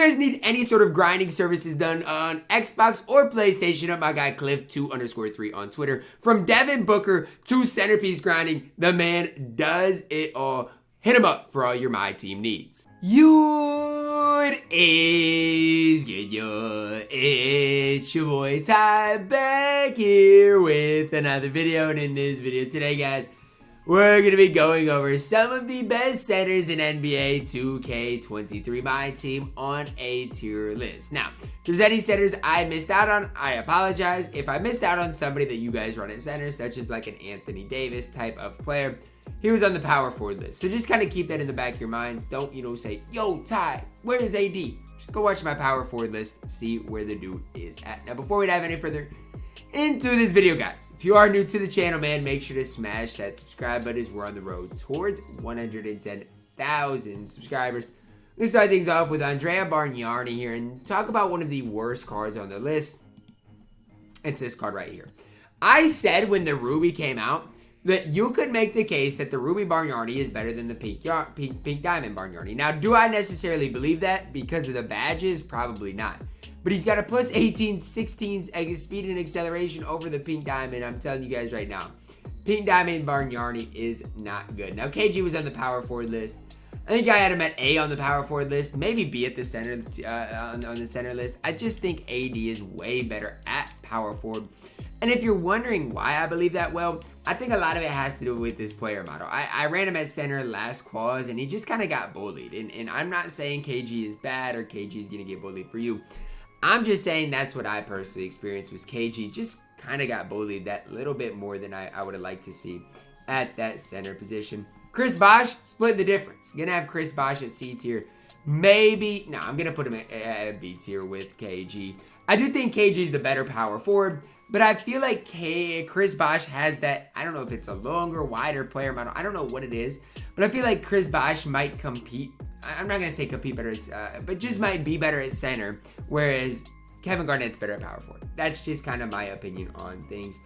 you guys need any sort of grinding services done on Xbox or PlayStation, up my guy Cliff2_3 on Twitter. From Devin Booker to centerpiece grinding, the man does it all. Hit him up for all your MyTEAM needs. What is good, yo? It's your boy Ty back here with another video. And in this video today, guys, we're going to be going over some of the best centers in NBA 2K23 MyTEAM on a tier list. Now, if there's any centers I missed out on, I apologize. If I missed out on somebody that you guys run at center, such as like an Anthony Davis type of player, he was on the power forward list. So just kind of keep that in the back of your minds. Don't, say, yo, Ty, where's AD? Just go watch my power forward list, see where the dude is at. Now, before we dive any further into this video, guys, if you are new to the channel, man, make sure to smash that subscribe button as we're on the road towards 110,000 subscribers. We're going to start things off with Andrea Bargnani here and talk about one of the worst cards on the list. It's this card right here. I said when the Ruby came out that you could make the case that the Ruby Bargnani is better than the Pink Diamond Bargnani. Now, do I necessarily believe that because of the badges? Probably not. But he's got a plus 18, 16 speed and acceleration over the Pink Diamond. I'm telling you guys right now, Pink Diamond Bargnani is not good. Now, KG was on the power forward list. I think I had him at A on the power forward list, maybe B at the center on the center list. I just think AD is way better at power forward. And if you're wondering why I believe that, well, I think a lot of it has to do with this player model. I ran him at center last quals, and he just kind of got bullied. And I'm not saying KG is bad or KG is going to get bullied for you. I'm just saying that's what I personally experienced, was KG just kind of got bullied that little bit more than I would have liked to see at that center position. Chris Bosh, split the difference. Gonna have Chris Bosh at C tier. Maybe, no, I'm gonna put him at B tier with KG. I do think KG is the better power forward, but I feel like Chris Bosh has that, I don't know if it's a longer, wider player model. I don't know what it is, but I feel like Chris Bosh might compete. I'm not gonna say compete better, but just might be better at center, whereas Kevin Garnett's better at power forward. That's just kind of my opinion on things.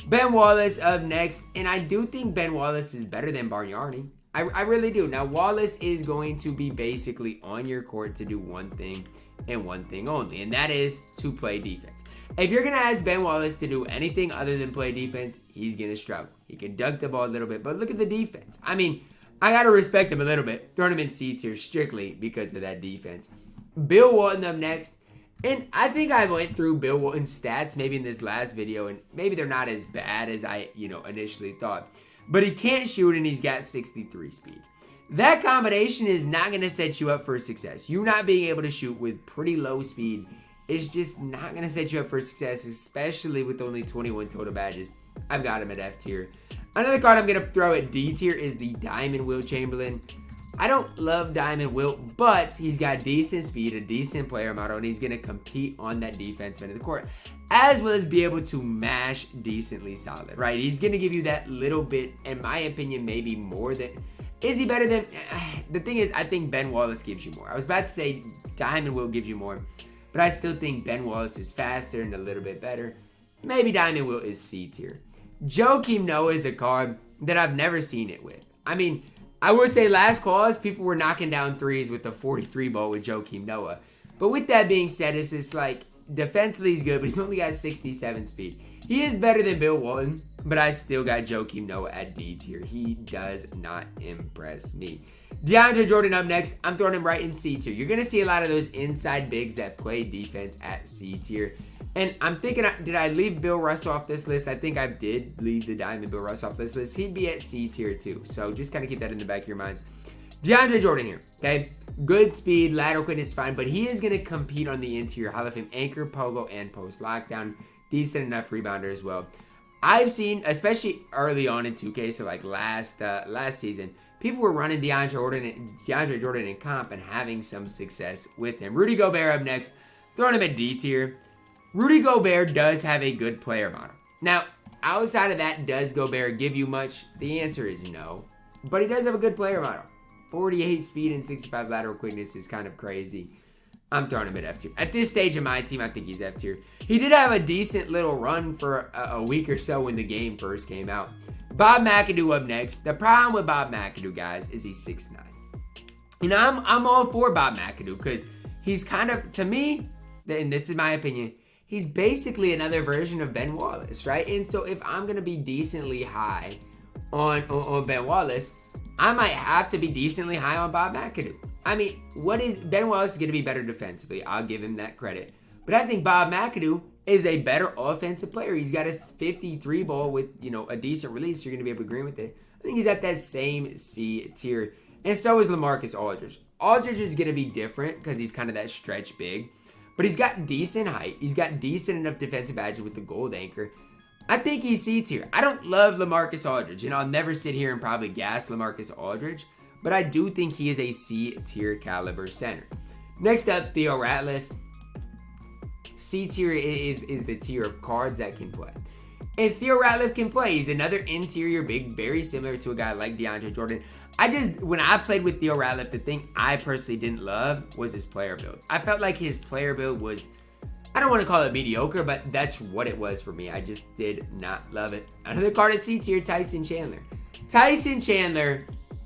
Ben Wallace up next, and I do think Ben Wallace is better than Bargnani. I really do. Now, Wallace is going to be basically on your court to do one thing and one thing only, and that is to play defense. If you're going to ask Ben Wallace to do anything other than play defense, he's going to struggle. He can dunk the ball a little bit, but look at the defense. I mean, I got to respect him a little bit, throwing him in C tier strictly because of that defense. Bill Walton up next. And I think I went through Bill Walton's stats maybe in this last video, and maybe they're not as bad as I, initially thought. But he can't shoot, and he's got 63 speed. That combination is not going to set you up for success. You not being able to shoot with pretty low speed is just not going to set you up for success, especially with only 21 total badges. I've got him at F tier. Another card I'm going to throw at D tier is the Diamond Wilt Chamberlain. I don't love Diamond Wilt, but he's got decent speed, a decent player model, and he's going to compete on that defensive end of the court, as well as be able to mash decently solid, right? He's going to give you that little bit, in my opinion, maybe more than... Is he better than... The thing is, I think Ben Wallace gives you more. I was about to say Diamond Wilt gives you more, but I still think Ben Wallace is faster and a little bit better. Maybe Diamond Wilt is C tier. Joakim Noah is a card that I've never seen it with. I mean... I would say last calls, people were knocking down threes with the 43 ball with Joakim Noah. But with that being said, it's just like, defensively he's good, but he's only got 67 speed. He is better than Bill Walton, but I still got Joakim Noah at D tier. He does not impress me. DeAndre Jordan up next. I'm throwing him right in C tier. You're going to see a lot of those inside bigs that play defense at C tier. And I'm thinking, did I leave Bill Russell off this list? I think I did leave the Diamond Bill Russell off this list. He'd be at C tier too. So just kind of keep that in the back of your minds. DeAndre Jordan here, okay? Good speed, lateral quickness is fine, but he is going to compete on the interior Hall of Fame anchor, polo, and post lockdown. Decent enough rebounder as well. I've seen, especially early on in 2K, so like last season, people were running DeAndre Jordan in comp and having some success with him. Rudy Gobert up next. Throwing him at D tier. Rudy Gobert does have a good player model. Now, outside of that, does Gobert give you much? The answer is no. But he does have a good player model. 48 speed and 65 lateral quickness is kind of crazy. I'm throwing him at F tier. At this stage of my team, I think he's F tier. He did have a decent little run for a week or so when the game first came out. Bob McAdoo up next. The problem with Bob McAdoo, guys, is he's 6'9". And I'm all for Bob McAdoo because he's kind of, to me, and this is my opinion, he's basically another version of Ben Wallace, right? And so if I'm going to be decently high on Ben Wallace, I might have to be decently high on Bob McAdoo. I mean, Ben Wallace is going to be better defensively. I'll give him that credit. But I think Bob McAdoo is a better offensive player. He's got a 53 ball with, a decent release. You're going to be able to agree with it. I think he's at that same C tier. And so is LaMarcus Aldridge. Aldridge is going to be different because he's kind of that stretch big. But he's got decent height. He's got decent enough defensive badges with the gold anchor. I think he's C tier. I don't love LaMarcus Aldridge. I'll never sit here and probably gas LaMarcus Aldridge. But I do think he is a C tier caliber center. Next up, Theo Ratliff. C tier is the tier of cards that can play. And Theo Ratliff can play. He's another interior big, very similar to a guy like DeAndre Jordan. When I played with Theo Ratliff, the thing I personally didn't love was his player build. I felt like his player build was, I don't want to call it mediocre, but that's what it was for me. I just did not love it. Another card at C tier, Tyson Chandler. Tyson Chandler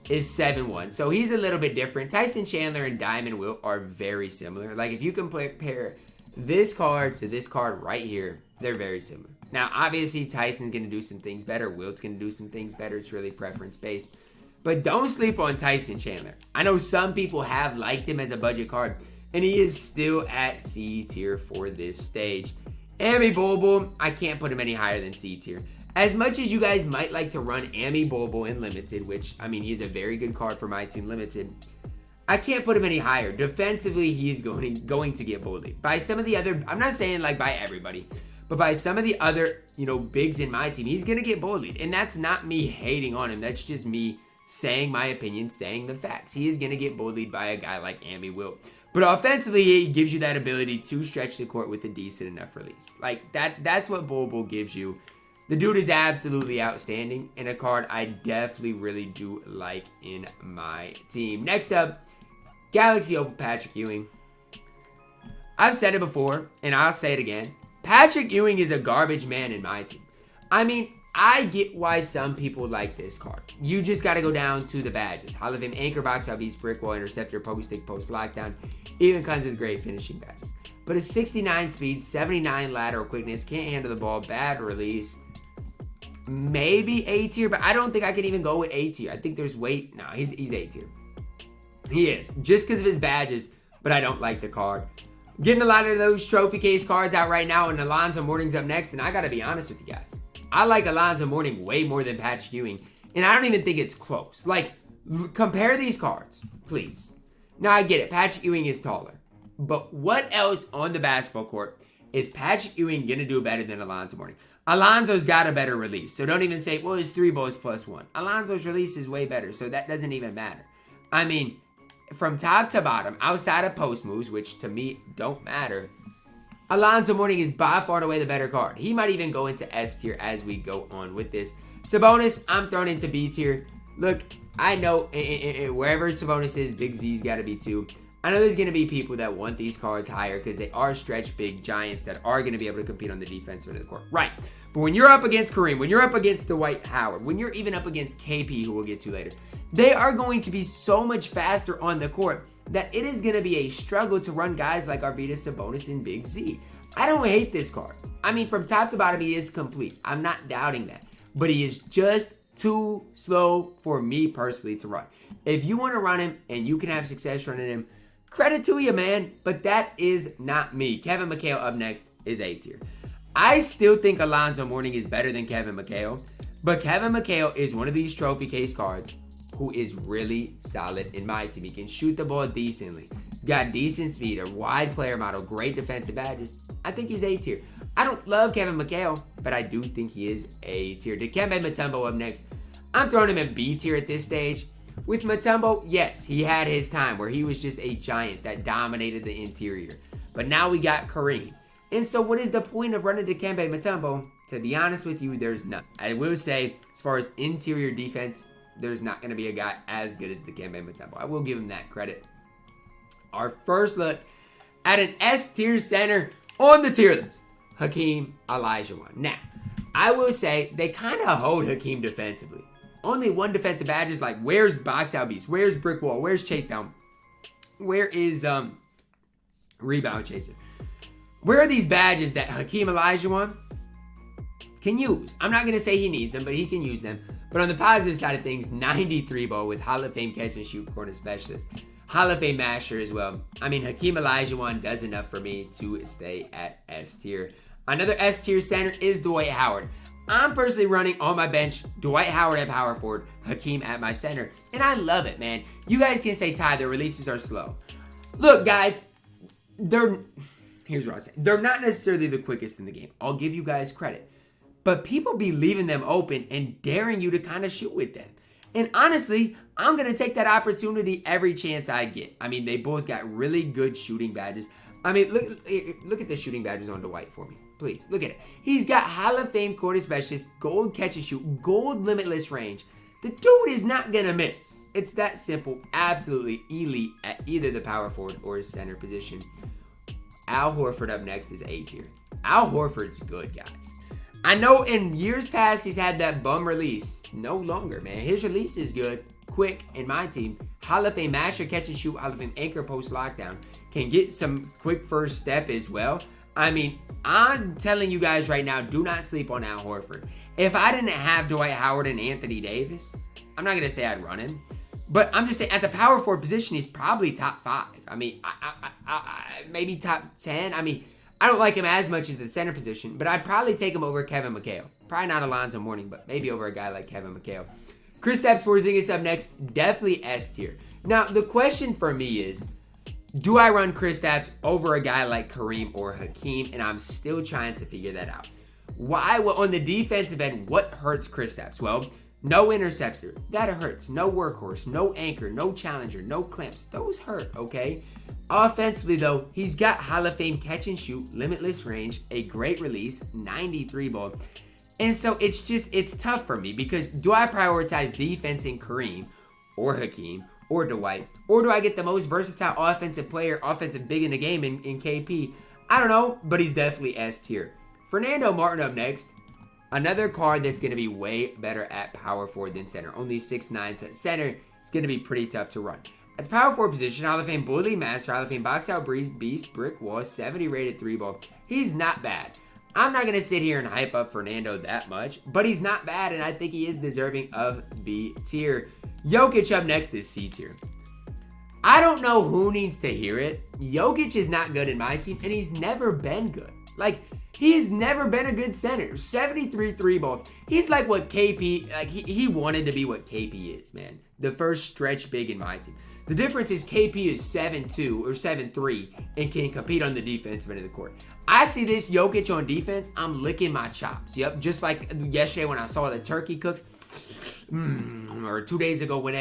is 7-1, so he's a little bit different. Tyson Chandler and Diamond Wilt are very similar. Like, if you compare this card to this card right here, they're very similar. Now, obviously, Tyson's going to do some things better. Wilt's going to do some things better. It's really preference-based. But don't sleep on Tyson Chandler. I know some people have liked him as a budget card, and he is still at C tier for this stage. Ami Bulbul, I can't put him any higher than C tier. As much as you guys might like to run Ami Bulbul in Limited, which, I mean, he's a very good card for my team Limited, I can't put him any higher. Defensively, he's going to get bullied. By some of the other, I'm not saying like by everybody, but by some of the other, bigs in my team, he's going to get bullied. And that's not me hating on him. That's just me saying my opinion, saying the facts. He is going to get bullied by a guy like Ami Wilt. But offensively, he gives you that ability to stretch the court with a decent enough release. Like, that's what Bulbul gives you. The dude is absolutely outstanding, and a card I definitely really do like in my team. Next up, Galaxy Opal Patrick Ewing. I've said it before, and I'll say it again. Patrick Ewing is a garbage man in my team. I mean, I get why some people like this card. You just got to go down to the badges. Hall of Fame Anchor Box, Outbeast, Brick Wall, Interceptor, Post Stick, Post Lockdown. Even comes with great finishing badges. But a 69 speed, 79 lateral quickness, can't handle the ball, bad release. Maybe A tier, but I don't think I can even go with A tier. I think there's weight. No, he's A tier. He is, just because of his badges, but I don't like the card. Getting a lot of those trophy case cards out right now, and Alonzo Mourning's up next, and I got to be honest with you guys. I like Alonzo Mourning way more than Patrick Ewing, and I don't even think it's close. Like, compare these cards, please. Now, I get it. Patrick Ewing is taller, but what else on the basketball court is Patrick Ewing going to do better than Alonzo Mourning? Alonzo's got a better release, so don't even say, well, it's 3 balls plus 1. Alonzo's release is way better, so that doesn't even matter. I mean, from top to bottom, outside of post moves, which to me don't matter, Alonzo Mourning is by far and away the better card. He might even go into S tier as we go on with this. Sabonis, I'm thrown into B tier. Look, I know wherever Sabonis is, Big Z's got to be too. I know there's going to be people that want these cards higher because they are stretch big giants that are going to be able to compete on the defensive end of the court. Right. But when you're up against Kareem, when you're up against Dwight Howard, when you're even up against KP, who we'll get to later, they are going to be so much faster on the court that it is going to be a struggle to run guys like Arvydas Sabonis and Big Z. I don't hate this card. I mean, from top to bottom, he is complete. I'm not doubting that. But he is just too slow for me personally to run. If you want to run him and you can have success running him, credit to you, man. But that is not me. Kevin McHale up next is A tier. I still think Alonzo Mourning is better than Kevin McHale. But Kevin McHale is one of these trophy case cards who is really solid in my team. He can shoot the ball decently. He's got decent speed, a wide player model, great defensive badges. I think he's A tier. I don't love Kevin McHale, but I do think he is A tier. Dikembe Mutombo up next. I'm throwing him in B tier at this stage. With Mutombo, yes, he had his time where he was just a giant that dominated the interior. But now we got Kareem. And so what is the point of running Dikembe Mutombo? To be honest with you, there's none. I will say, as far as interior defense, there's not going to be a guy as good as Dikembe Mutombo. I will give him that credit. Our first look at an S tier center on the tier list, Hakeem Olajuwon. Now, I will say they kind of hold Hakeem defensively. Only one defensive badge is like, where's Box Out Beast? Where's Brick Wall? Where's Chase Down? Where is rebound chaser. Where are these badges that Hakeem Olajuwon can use? I'm not going to say he needs them, but he can use them. But on the positive side of things, 93 ball with Hall of Fame catch and shoot corner specialist. Hall of Fame masher as well. I mean, Hakeem Olajuwon does enough for me to stay at S tier. Another S tier center is Dwight Howard. I'm personally running on my bench Dwight Howard at power forward, Hakeem at my center. And I love it, man. You guys can say, Ty, their releases are slow. Look, guys, here's what I say. They're not necessarily the quickest in the game. I'll give you guys credit. But people be leaving them open and daring you to kind of shoot with them. And honestly, I'm going to take that opportunity every chance I get. I mean, they both got really good shooting badges. I mean, look at the shooting badges on Dwight for me. Please, look at it. He's got Hall of Fame corner specialist, gold catch and shoot, gold limitless range. The dude is not going to miss. It's that simple. Absolutely elite at either the power forward or his center position. Al Horford up next is A tier. Al Horford's good, guys. I know in years past he's had that bum release. No longer, man. His release is good, quick, in my team. Hall of Fame masher, catch and shoot, Hall of Fame anchor post lockdown. Can get some quick first step as well. I mean, I'm telling you guys right now, do not sleep on Al Horford. If I didn't have Dwight Howard and Anthony Davis, I'm not going to say I'd run him. But I'm just saying, at the power forward position, he's probably top 5. I mean, maybe top 10. I mean, I don't like him as much at the center position, but I'd probably take him over Kevin McHale. Probably not Alonzo Mourning, but maybe over a guy like Kevin McHale. Kristaps Porzingis up next, definitely S tier. Now, the question for me is, do I run Kristaps over a guy like Kareem or Hakeem? And I'm still trying to figure that out. Why? Well, on the defensive end, what hurts Kristaps? Well, no interceptor. That hurts. No workhorse. No anchor. No challenger. No clamps. Those hurt, okay? Offensively, though, he's got Hall of Fame catch and shoot, limitless range, a great release, 93 ball. And so it's tough for me because do I prioritize defense in Kareem or Hakeem or Dwight? Or do I get the most versatile offensive player, offensive big in the game in KP? I don't know, but he's definitely S tier. Fernando Martin up next. Another card that's going to be way better at power forward than center. Only 6'9" center. It's going to be pretty tough to run. At the power forward position, Hall of Fame bully master, Hall of Fame box out beast, brick wall, 70 rated 3 ball. He's not bad. I'm not going to sit here and hype up Fernando that much, but he's not bad, and I think he is deserving of B tier. Jokic up next is C tier. I don't know who needs to hear it. Jokic is not good in my team, and he's never been good. Like, he's never been a good center. 73 3 ball. He's like what KP, like he wanted to be what KP is, man. The first stretch big in my team. The difference is KP is 7'2" or 7'3" and can compete on the defensive end of the court. I see this Jokic on defense, I'm licking my chops. Yep, just like yesterday when I saw the turkey cooked. Or 2 days ago when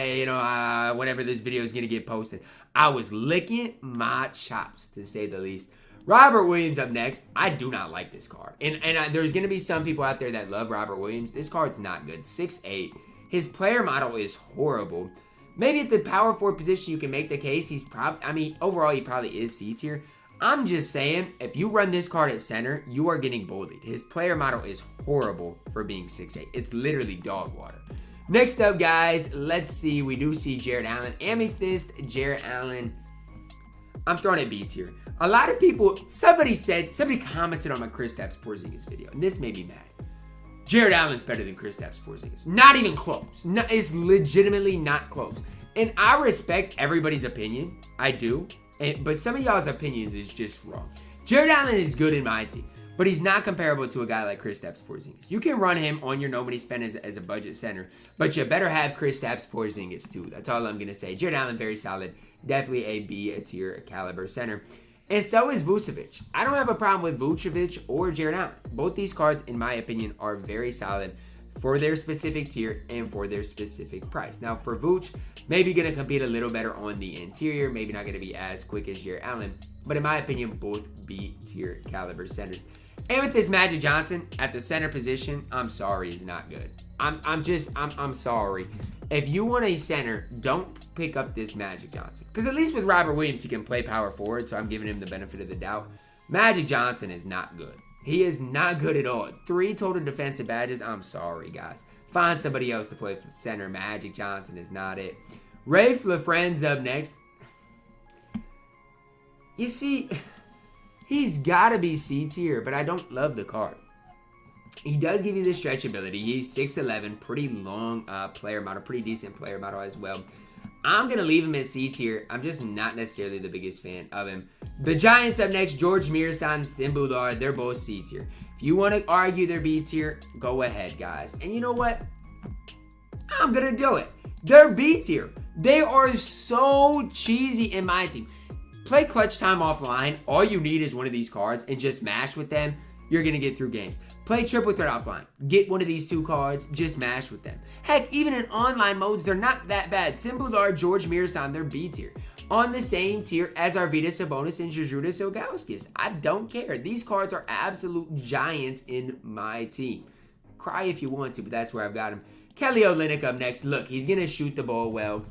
whenever this video is going to get posted. I was licking my chops, to say the least. Robert Williams up next. I do not like this card. And there's going to be some people out there that love Robert Williams. This card's not good. 6'8". His player model is horrible. Maybe at the power forward position you can make the case he's overall he probably is C tier. I'm just saying, if you run this card at center, you are getting bullied. His player model is horrible for being 6'8". It's literally dog water. Next up, guys, let's see. We do see Jarrett Allen. Amethyst, Jarrett Allen. I'm throwing it B tier. A lot of people, somebody commented on my Kristaps Porzingis video, and this made me mad. Jarrett Allen's better than Kristaps Porzingis. Not even close. No, it's legitimately not close. And I respect everybody's opinion. I do. But some of y'all's opinions is just wrong. Jarrett Allen is good in my team, but he's not comparable to a guy like Kristaps Porzingis. You can run him on your nobody spend as a budget center, but you better have Kristaps Porzingis too. That's all I'm going to say. Jarrett Allen, very solid. Definitely a B tier caliber center. And so is Vucevic. I don't have a problem with Vucevic or Jarrett Allen. Both these cards, in my opinion, are very solid for their specific tier and for their specific price. Now, for Vooch, maybe going to compete a little better on the interior. Maybe not going to be as quick as Jarrett Allen. But in my opinion, both B tier caliber centers. And with this Magic Johnson at the center position, I'm sorry, is not good. I'm sorry. If you want a center, don't pick up this Magic Johnson. Because at least with Robert Williams, he can play power forward, so I'm giving him the benefit of the doubt. Magic Johnson is not good. He is not good at all. 3 total defensive badges. I'm sorry, guys. Find somebody else to play for center. Magic Johnson is not it. Rafe LaFren's up next. You see, he's got to be C tier, but I don't love the card. He does give you the stretch ability. He's 6'11", pretty long player model, pretty decent player model as well. I'm going to leave him at C tier. I'm just not necessarily the biggest fan of him. The Giants up next, George Mirasan, Simbular, they're both C tier. If you want to argue they're B tier, go ahead, guys. And you know what? I'm going to do it. They're B tier. They are so cheesy in my team. Play Clutch Time offline. All you need is one of these cards and just mash with them. You're going to get through games. Play Triple Threat offline. Get one of these two cards. Just mash with them. Heck, even in online modes, they're not that bad. Simbular, George Mirasan, they're B tier. On the same tier as Arvydas Sabonis and Jezrudis Ilgauskas. I don't care. These cards are absolute giants in my team. Cry if you want to, but that's where I've got him. Kelly Olynyk up next. Look, he's going to shoot the ball well.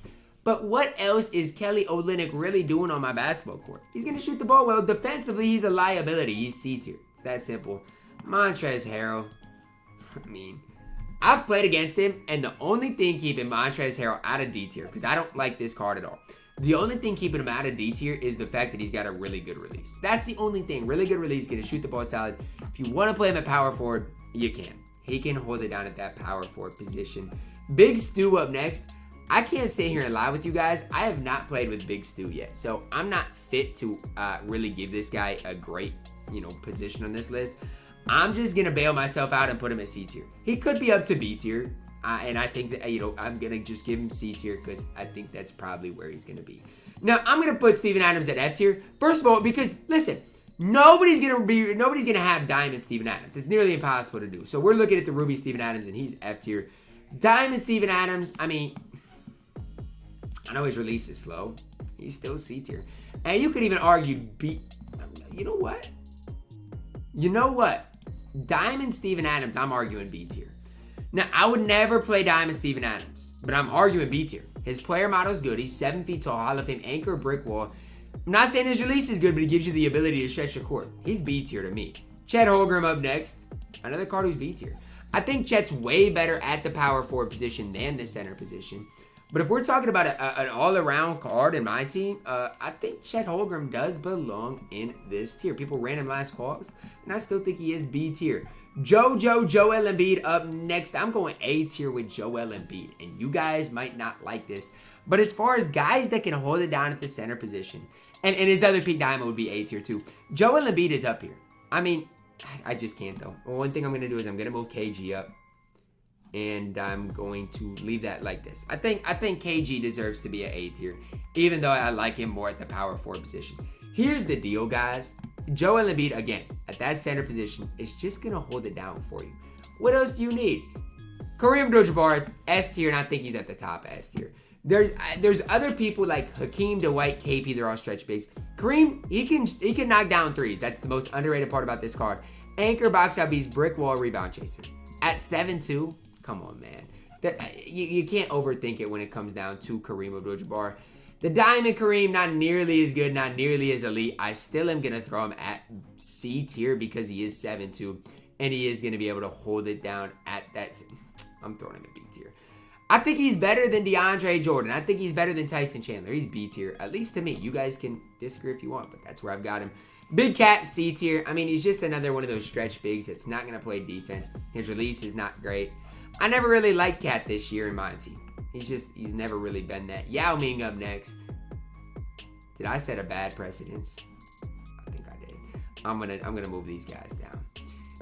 But what else is Kelly Olynyk really doing on my basketball court? He's going to shoot the ball well. Defensively, he's a liability. He's C tier. It's that simple. Montrezl Harrell. I mean, I've played against him, and the only thing keeping Montrezl Harrell out of D tier, because I don't like this card at all. The only thing keeping him out of D tier is the fact that he's got a really good release. That's the only thing. Really good release. Going to shoot the ball solid. If you want to play him at power forward, you can. He can hold it down at that power forward position. Big Stu up next. I can't sit here and lie with you guys. I have not played with Big Stu yet, so I'm not fit to really give this guy a great, position on this list. I'm just gonna bail myself out and put him at C tier. He could be up to B tier, and I think that I'm gonna just give him C tier because I think that's probably where he's gonna be. Now I'm gonna put Steven Adams at F tier. First of all, because listen, nobody's gonna have Diamond Steven Adams. It's nearly impossible to do. So we're looking at the Ruby Steven Adams, and he's F tier. Diamond Steven Adams. I mean, I know his release is slow. He's still C tier. And you could even argue B. You know what? Diamond Steven Adams, I'm arguing B tier. Now, I would never play Diamond Steven Adams, but I'm arguing B tier. His player model is good. He's 7 feet tall, Hall of Fame, anchor, brick wall. I'm not saying his release is good, but he gives you the ability to stretch your court. He's B tier to me. Chet Holmgren up next. Another card who's B tier. I think Chet's way better at the power forward position than the center position. But if we're talking about an all-around card in my team, I think Chet Holmgren does belong in this tier. People ran him last calls, and I still think he is B tier. Joel Embiid up next. I'm going A tier with Joel Embiid, and you guys might not like this. But as far as guys that can hold it down at the center position, and his other peak diamond would be A tier too. Joel Embiid is up here. I mean, I just can't though. Well, one thing I'm going to do is I'm going to move KG up. And I'm going to leave that like this. I think KG deserves to be an A tier, even though I like him more at the power forward position. Here's the deal, guys. Joel Embiid, again, at that center position, is just going to hold it down for you. What else do you need? Kareem Abdul-Jabbar, S tier, and I think he's at the top S tier. There's other people like Hakeem, Dwight, KP, they're all stretch bigs. Kareem, he can knock down threes. That's the most underrated part about this card. Anchor, box out beast, brick wall, rebound chaser. At 7'2", come on, man. You can't overthink it when it comes down to Kareem Abdul-Jabbar. The Diamond Kareem, not nearly as good, not nearly as elite. I still am going to throw him at C tier because he is 7'2", and he is going to be able to hold it down at that. I'm throwing him at B tier. I think he's better than DeAndre Jordan. I think he's better than Tyson Chandler. He's B tier, at least to me. You guys can disagree if you want, but that's where I've got him. Big Cat, C tier. I mean, he's just another one of those stretch bigs that's not going to play defense. His release is not great. I never really liked Cat this year in my team. He's never really been that. Yao Ming up next. Did I set a bad precedence? I think I did. I'm gonna move these guys down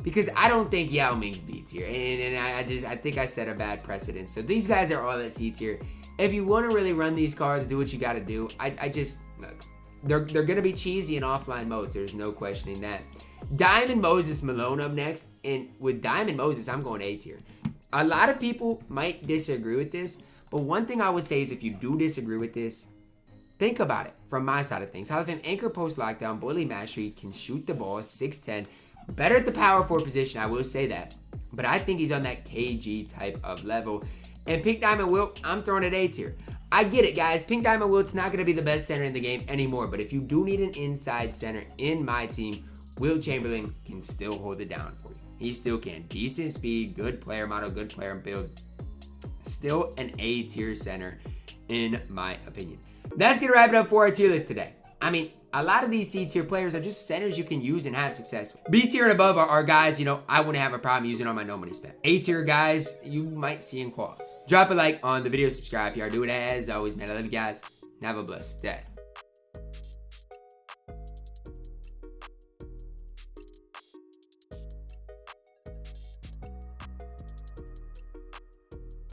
because I don't think Yao Ming's B tier, and I think I set a bad precedence. So these guys are all at C tier. If you want to really run these cards, do what you got to do. I just look. They're gonna be cheesy in offline modes. There's no questioning that. Diamond Moses Malone up next, and with Diamond Moses, I'm going A tier. A lot of people might disagree with this, but one thing I would say is if you do disagree with this, think about it from my side of things. Hall of Fame anchor post lockdown, bully mastery, can shoot the ball, 6'10", better at the power forward position, I will say that. But I think he's on that KG type of level. And Pink Diamond Wilt, I'm throwing it A tier. I get it, guys. Pink Diamond Wilt's not going to be the best center in the game anymore, but if you do need an inside center in my team, Wilt Chamberlain can still hold it down for you. He still can. Decent speed, good player model, good player build. Still an A tier center, in my opinion. That's going to wrap it up for our tier list today. I mean, a lot of these C tier players are just centers you can use and have success. B tier and above are guys, you know, I wouldn't have a problem using on my no money spent. A tier guys, you might see in quals. Drop a like on the video, subscribe if you are doing it. As always, man, I love you guys. Have a blessed day.